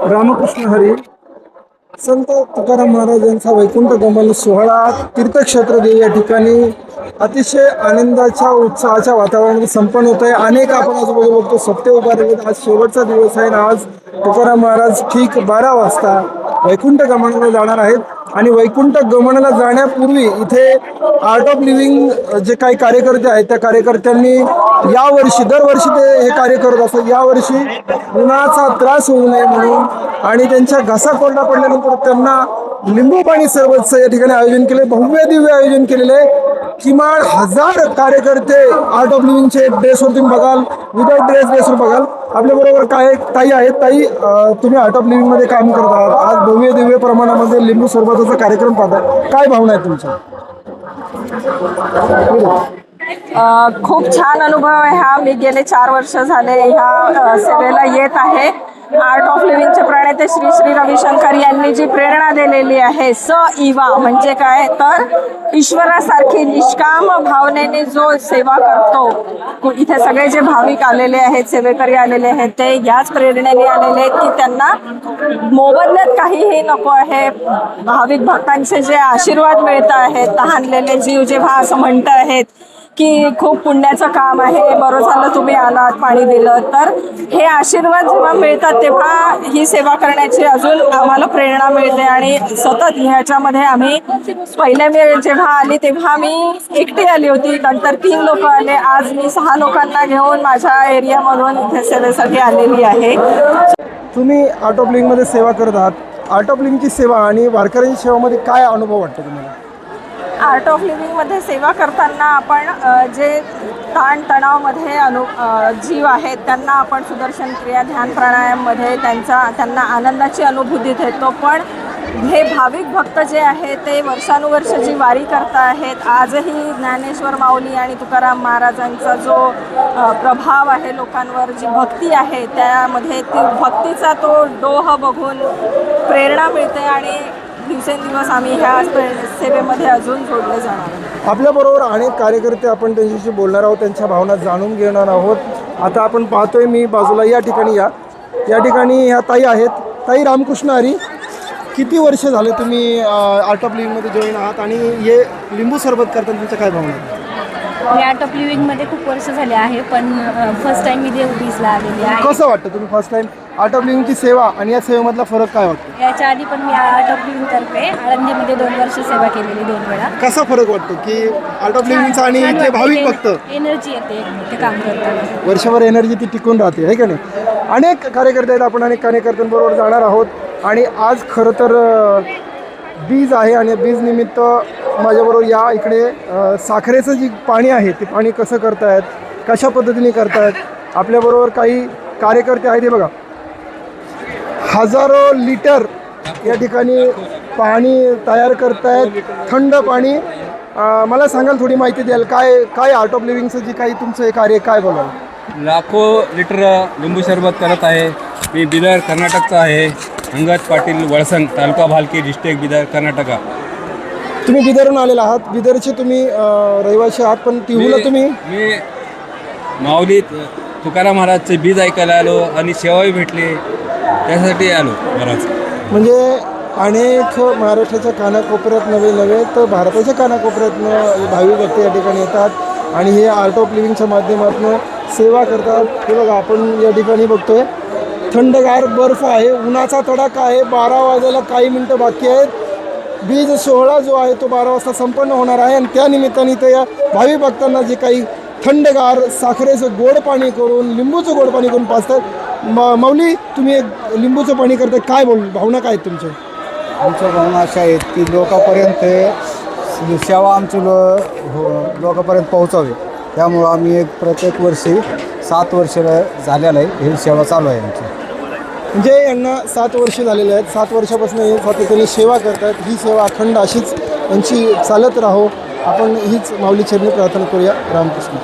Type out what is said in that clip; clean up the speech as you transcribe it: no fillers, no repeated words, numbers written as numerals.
रामकृष्ण हरी. संत तुकाराम महाराज यांचा वैकुंठ गमन सोहळा तीर्थक्षेत्र देव या ठिकाणी अतिशय आनंदाच्या उत्साहाच्या वातावरणामध्ये संपन्न होत आहे. अनेक आपण आजूबाजूला बघतो सप्ते उभारले आहेत. आज शेवटचा दिवस आहे आणि आज तुकाराम महाराज ठीक 12 वाजता वैकुंठ गमनाला जाणार आहेत आणि वैकुंठ गमनाला जाण्यापूर्वी इथे आर्ट ऑफ लिव्हिंग जे काही कार्यकर्ते आहेत त्या कार्यकर्त्यांनी यावर्षी दरवर्षी ते हे कार्य करत असतात. यावर्षी उन्हाचा त्रास होऊ नये म्हणून आणि त्यांच्या घसा कोरडा पडल्यानंतर त्यांना लिंबू पाणी सरबतचं या ठिकाणी आयोजन केले. भव्य दिव्य आयोजन केलेले आहे. किमान 1000 कार्यकर्ते आर्ट ऑफ लिव्हिंगचे ड्रेसवर तुम्ही बघाल, विदाउट ड्रेसवर बघाल. आपल्याबरोबर काय ताई आहेत. ताई, तुम्ही आर्ट ऑफ लिव्हिंगमध्ये काम करत आहात. आज भव्य दिव्य प्रमाणामध्ये लिंबू सरबताचा कार्यक्रम पाहता, काय भावना आहे तुमच्या? खूप छान अनुभव आहे हा. मी गेले 4 वर्ष झाले ह्या सेवेला येत आहे. आर्ट ऑफ लिव्हिंगचे प्रणेते श्री श्री रविशंकर यांनी जी प्रेरणा दिलेली आहे, स इवा म्हणजे काय तर ईश्वरासारखी निष्काम भावनेने जो सेवा करतो. इथे सगळे जे भाविक आलेले आहेत, सेवेकरी आलेले आहेत, ते याच प्रेरणेने आलेले आहेत की त्यांना मोबदल्यात काहीही नको आहे. भाविक भक्तांचे जे आशीर्वाद मिळत आहेत, तहानलेले जीव जेव्हा असं म्हणत आहेत की खूप पुण्याचं काम आहे, बरं झालं तुम्ही आलात, पाणी दिलं, तर हे आशीर्वाद जेव्हा मिळतात तेव्हा ही सेवा करण्याची अजून आम्हाला प्रेरणा मिळते. आणि सतत ह्याच्यामध्ये आम्ही पहिल्या वेळ जेव्हा आली तेव्हा मी एकटी आली होती, नंतर 3 लोक आले, आज मी 6 लोकांना घेऊन माझ्या एरियामधून इथे सेवेसाठी आलेली आहे. तुम्ही आर्ट ऑफ लिव्हिंगमध्ये सेवा करत आहात. आर्ट ऑफ लिव्हिंगची सेवा आणि वारकऱ्यांची सेवामध्ये काय अनुभव वाटतो तुम्हाला? आर्ट ऑफ लिव्हिंगमध्ये सेवा करताना आपण जे ताणतणावमध्ये जीव आहेत त्यांना आपण सुदर्शन क्रिया ध्यान प्राणायाममध्ये त्यांना आनंदाची अनुभूती देतो. पण हे भाविक भक्त जे आहेत ते वर्षानुवर्ष जी वारी करता आहेत, आजही ज्ञानेश्वर माऊली आणि तुकाराम महाराजांचा जो प्रभाव आहे लोकांवर, जी भक्ती आहे त्यामध्ये ती भक्तीचा तो डोह बघून प्रेरणा मिळते आणि दिवसेंदिवस आम्ही ह्या सेवेमध्ये अजून जोडले जाणार. आपल्याबरोबर अनेक कार्यकर्ते आपण त्यांच्याशी बोलणार आहोत, त्यांच्या भावना जाणून घेणार आहोत. आता आपण पाहतोय मी बाजूला या ठिकाणी ह्या ताई आहेत. ताई, रामकृष्ण हरी. किती वर्ष झाले तुम्ही आर्ट ऑफ लिव्हिंगमध्ये जॉईन आहात आणि हे लिंबू सरबत करताना तुमच्या काय भावना आहे? मी आर्ट ऑफ लिव्हिंगमध्ये खूप वर्ष झाले आहे, पण फर्स्ट टाईम मी देवबीजला आलेली आहे. कसं वाटतं तुम्ही फर्स्ट टाईम आर्ट ऑफ लिव्हिंगची सेवा आणि या सेवेमधला फरक काय वाटतो? याच्या आधी पण मी आर्ट ऑफ लिव्हिंगतर्फे आळंदीमध्ये 2 वर्ष सेवा केलेली, 2 वेळा. कसा फरक वाटतो की आर्ट ऑफ लिव्हिंगचा आणि इथले भाविक भक्त? एनर्जी येते ते काम करताना, वर्षभर एनर्जी ती टिकून राहते, आहे का नाही? अनेक कार्यकर्ते आहेत, आपण अनेक कार्यकर्त्यांबरोबर जाणार आहोत. आणि आज खरं तर बीज आहे आणि बीज निमित्त माझ्याबरोबर या इकडे साखरेचं जी पाणी आहे ते पाणी कसं करतायत, कशा पद्धतीने करतायत, आपल्याबरोबर काही कार्यकर्ते आहेत. हे बघा, हजारो लिटर या ठिकाणी पाणी तयार करतायत, थंड पाणी. मला सांगाल, थोडी माहिती द्याल काय आर्ट ऑफ लिव्हिंगचं जे काही तुमचं हे कार्य काय बोलाल? लाखो लिटर लिंबू सरबत करत आहे. मी बिदर कर्नाटकचा आहे. अंगद पाटील वळसंग, तालुका भालकी, डिस्ट्रिक्ट बिदर, कर्नाटका. तुम्ही बिदरहून आलेला आहात. बिदरचे तुम्ही रहिवासी आहात, पण तिहूला तुम्ही? मी माऊली तुकाराम महाराजचे बीज ऐकायला आलो आणि सेवाही भेटली, त्यासाठी आलो बराच. म्हणजे अनेक महाराष्ट्राच्या कानाकोपऱ्यात नव्हे तर भारताच्या कानाकोपऱ्यातनं भाविक भक्त या ठिकाणी येतात आणि हे आर्ट ऑफ लिव्हिंगच्या माध्यमातून सेवा करतात. हे बघा, आपण या ठिकाणी बघतोय थंडगार बर्फ आहे, उन्हाचा तडाखा आहे. 12 वाजायला काही मिनटं बाकी आहेत. बीज सोहळा जो आहे तो 12 वाजता संपन्न होणार आहे आणि त्या निमित्ताने तर या भाविक भक्तांना जे काही थंडगार साखरेचं गोड पाणी करून, लिंबूचं गोड पाणी करून पाजतात. माऊली, तुम्ही एक लिंबूचं पाणी करता, काय भावना काय आहेत तुमच्या? आमच्या भावना अशा आहेत की लोकांपर्यंत सेवा आमची लोकांपर्यंत पोहोचावी. त्यामुळं आम्ही प्रत्येक वर्षी 7 वर्ष झालेलं आहे ही सेवा चालू आहे आमची. म्हणजे यांना 7 वर्ष झालेले आहेत. 7 वर्षापासून हे सातत्याने सेवा करतात. ही सेवा अखंड अशीच यांची चालत राहो. आपण हीच माऊली चरणी प्रार्थना करूया. रामकृष्ण.